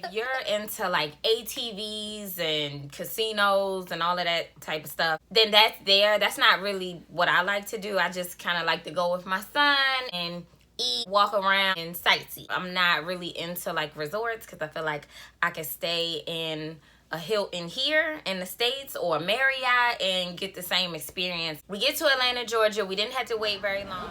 If you're into like ATVs and casinos and all of that type of stuff, then that's there. That's not really what I like to do. I just kind of like to go with my son and eat, walk around, and sightsee. I'm not really into like resorts because I feel like I can stay in a Hilton here in the States or a Marriott and get the same experience. We get to Atlanta, Georgia. We didn't have to wait very long.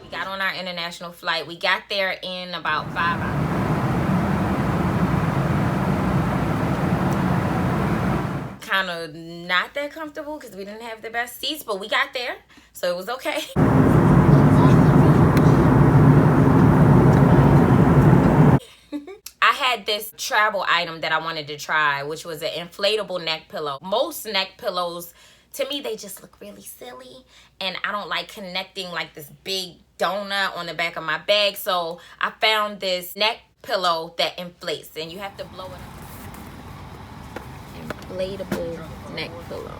We got on our international flight. We got there in about 5 hours. Kind of not that comfortable because we didn't have the best seats, but we got there, so it was okay. I had this travel item that I wanted to try, which was an inflatable neck pillow. Most neck pillows, to me, they just look really silly, and I don't like connecting like this big donut on the back of my bag, so I found this neck pillow that inflates, and you have to blow it up. Inflatable neck pillow.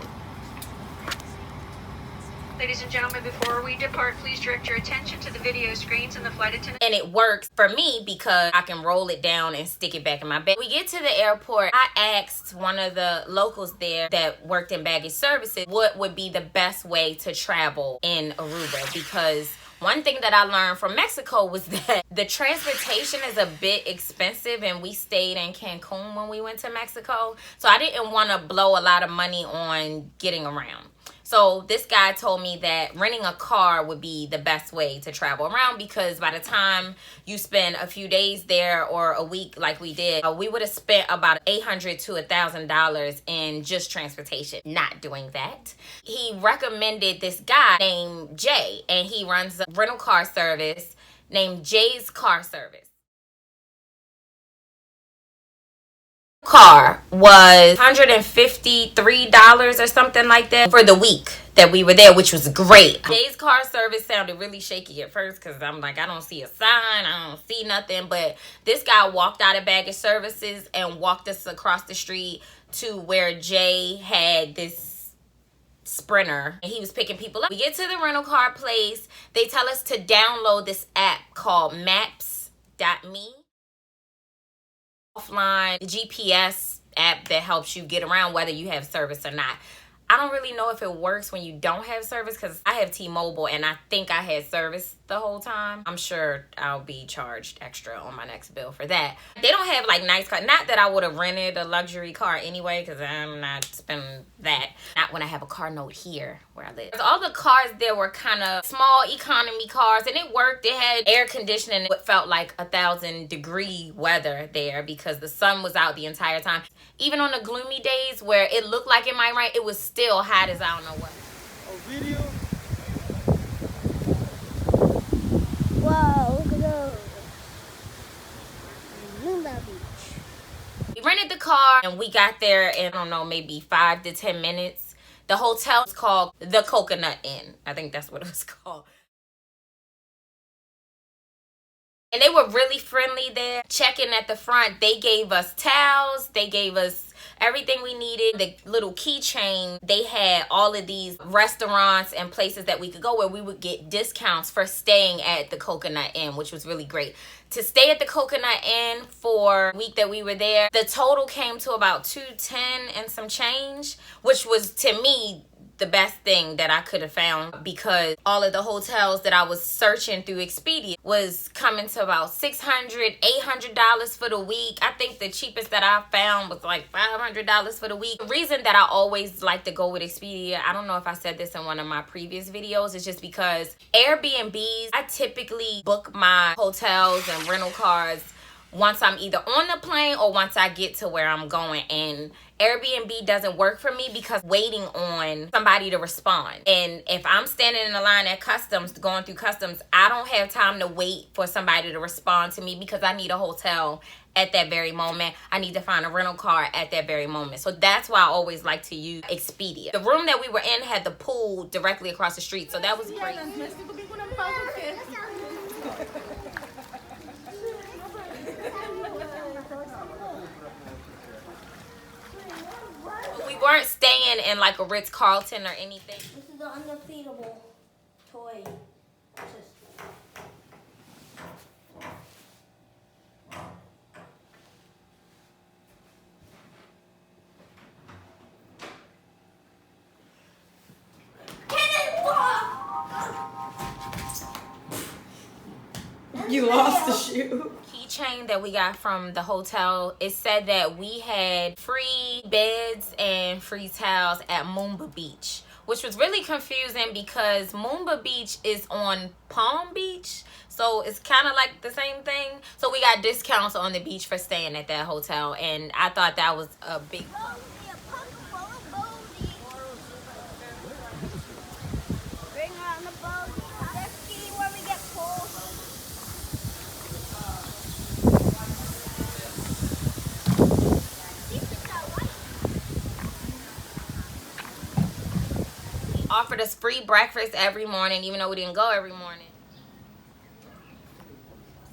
Ladies and gentlemen, before we depart, please direct your attention to the video screens and the flight attendant. And it works for me because I can roll it down and stick it back in my bag. We get to the airport. I asked one of the locals there that worked in baggage services what would be the best way to travel in Aruba, because one thing that I learned from Mexico was that the transportation is a bit expensive, and we stayed in Cancun when we went to Mexico. So I didn't want to blow a lot of money on getting around. So this guy told me that renting a car would be the best way to travel around, because by the time you spend a few days there or a week like we did, we would have spent about $800 to $1,000 in just transportation. Not doing that. He recommended this guy named Jay, and he runs a rental car service named Jay's Car Service. Car was $153 or something like that for the week that we were there, which was great. Jay's Car Service sounded really shaky at first because I'm like, I don't see a sign, I don't see nothing, but this guy walked out of baggage services and walked us across the street to where Jay had this Sprinter, and he was picking people up. We get to the rental car place. They tell us to download this app called maps.me. Offline GPS app that helps you get around whether you have service or not. I don't really know if it works when you don't have service because I have T-Mobile and I think I had service the whole time. I'm sure I'll be charged extra on my next bill for that. They don't have like nice cars. Not that I would have rented a luxury car anyway because I'm not spending that. Not when I have a car note here where I live. All the cars there were kind of small economy cars, and it worked. It had air conditioning. It felt like 1,000-degree weather there because the sun was out the entire time. Even on the gloomy days where it looked like it might rain, it was still hot as I don't know what. A video? Wow, look at those. Luna Beach. We rented the car and we got there in, I don't know, maybe 5 to 10 minutes. The hotel is called the Coconut Inn. I think that's what it was called. And they were really friendly there. Check-in at the front, they gave us towels. They gave us everything we needed. The little keychain, they had all of these restaurants and places that we could go where we would get discounts for staying at the Coconut Inn, which was really great. To stay at the Coconut Inn for a week that we were there, the total came to about $210 and some change, which was, to me, the best thing that I could have found, because all of the hotels that I was searching through Expedia was coming to about $600, $800 for the week. I think the cheapest that I found was like $500 for the week. The reason that I always like to go with Expedia, I don't know if I said this in one of my previous videos, is just because Airbnbs, I typically book my hotels and rental cars once I'm either on the plane or once I get to where I'm going, and Airbnb doesn't work for me because waiting on somebody to respond. And if I'm standing in a line at customs, going through customs, I don't have time to wait for somebody to respond to me because I need a hotel at that very moment. I need to find a rental car at that very moment. So that's why I always like to use Expedia. The room that we were in had the pool directly across the street, so that was great. We weren't staying in like a Ritz-Carlton or anything. This is the undefeatable toy system. You lost the shoe. Keychain that we got from the hotel, it said that we had free beds and free towels at Moomba Beach, which was really confusing because Moomba Beach is on Palm Beach, so it's kind of like the same thing. So we got discounts on the beach for staying at that hotel, and I thought that was a big Bring her on the boat. Let's see where we get pulled. offered us free breakfast every morning, even though we didn't go every morning.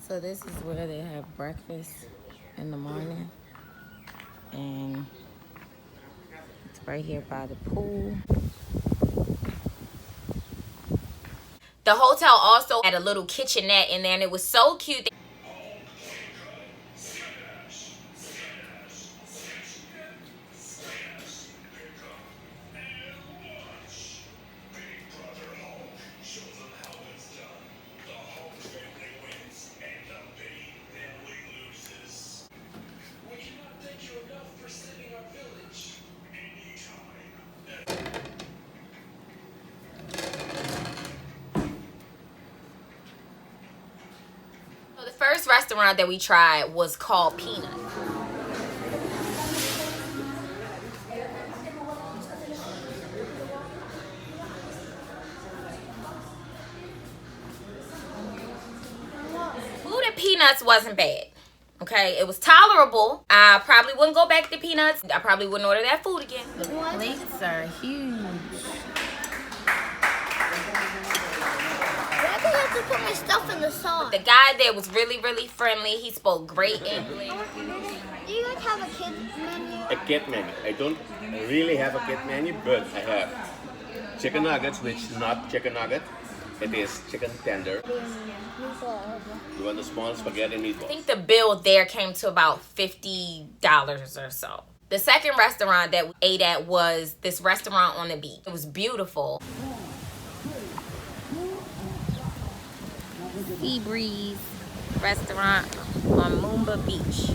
So this is where they have breakfast in the morning, and it's right here by the pool. The hotel also had a little kitchenette in there, and it was so cute. So the first restaurant that we tried was called Peanut. Food at Peanuts wasn't bad. Okay, it was tolerable. I probably wouldn't go back to Peanuts. I probably wouldn't order that food again. The plates are huge. I think I have to put my stuff in the sauce. The guy there was really, really friendly. He spoke great English. Do you guys have a kids menu? A kid menu. I don't really have a kid menu, but I have chicken nuggets, which is not chicken nugget. It is chicken tender. You want the small spaghetti I meatballs? think the bill there came to about $50 or so. The second restaurant that we ate at was this restaurant on the beach. It was beautiful. Sea Breeze restaurant on Moomba Beach.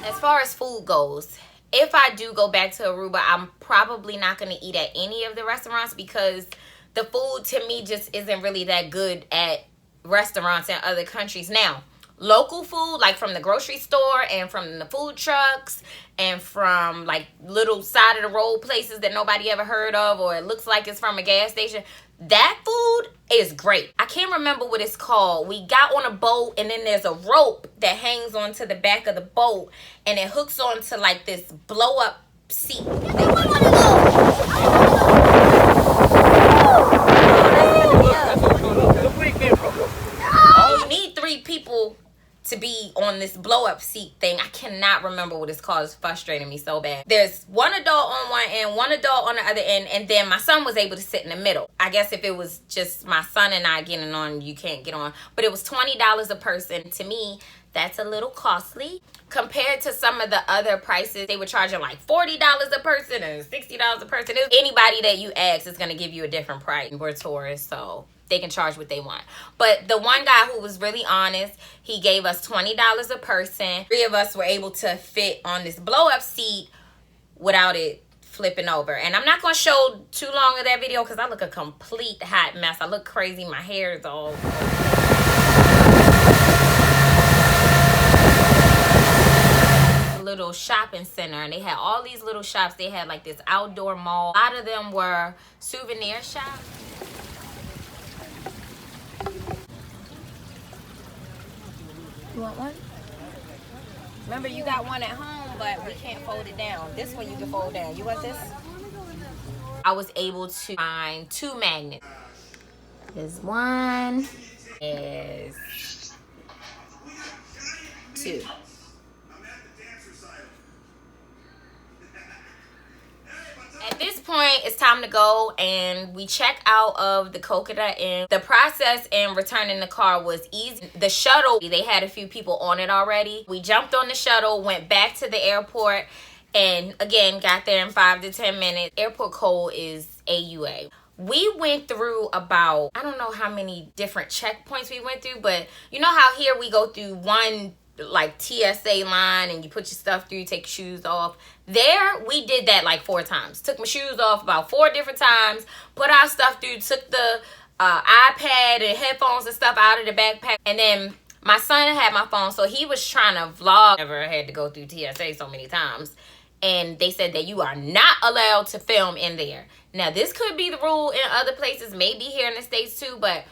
As far as food goes, if I do go back to Aruba, I'm probably not going to eat at any of the restaurants because the food to me just isn't really that good at restaurants in other countries. Now, local food, like from the grocery store and from the food trucks and from like little side of the road places that nobody ever heard of, or it looks like it's from a gas station, that food is great. I can't remember what it's called. We got on a boat, and then there's a rope that hangs onto the back of the boat, and it hooks onto like this blow up seat. You need 3 people to be on this blow up seat thing. I cannot remember what it's called. It's frustrating me so bad. There's one adult on one end, one adult on the other end, and then my son was able to sit in the middle. I guess if it was just my son and I getting on, you can't get on. But it was $20 a person. To me, that's a little costly compared to some of the other prices. They were charging like $40 a person and $60 a person. Anybody that you ask is going to give you a different price. We're tourists, so they can charge what they want. But the one guy who was really honest, he gave us $20 a person. 3 of us were able to fit on this blow up seat without it flipping over. And I'm not going to show too long of that video because I look a complete hot mess. I look crazy. My hair is all little shopping center, and they had all these little shops. They had like this outdoor mall. A lot of them were souvenir shops. You want one? Remember, you got one at home, but we can't fold it down. This one you can fold down. You want this? I was able to find 2 magnets. There's one. There's 2. At this point, it's time to go, and we check out of the Coconut Inn. The process in returning the car was easy. The shuttle, they had a few people on it already. We jumped on the shuttle, went back to the airport, and again, got there in 5 to 10 minutes. Airport code is AUA. We went through about, I don't know how many different checkpoints we went through, but you know how here we go through one like TSA line and you put your stuff through, you take your shoes off. There, we did that like 4 times. Took my shoes off about 4 different times, put our stuff through, took the iPad and headphones and stuff out of the backpack, and then my son had my phone, so he was trying to vlog. Never had to go through TSA so many times. And they said that you are not allowed to film in there. Now, this could be the rule in other places, maybe here in the States too, but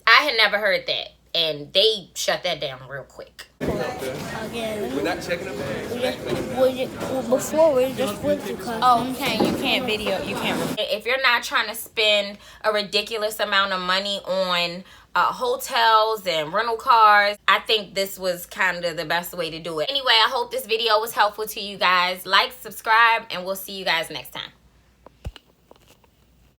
I had never heard that. And they shut that down real quick. Again. We're not checking them bags. Before we just went to customs. Oh, you can't video, you can't. If you're not trying to spend a ridiculous amount of money on hotels and rental cars, I think this was kind of the best way to do it. Anyway, I hope this video was helpful to you guys. Like, subscribe, and we'll see you guys next time.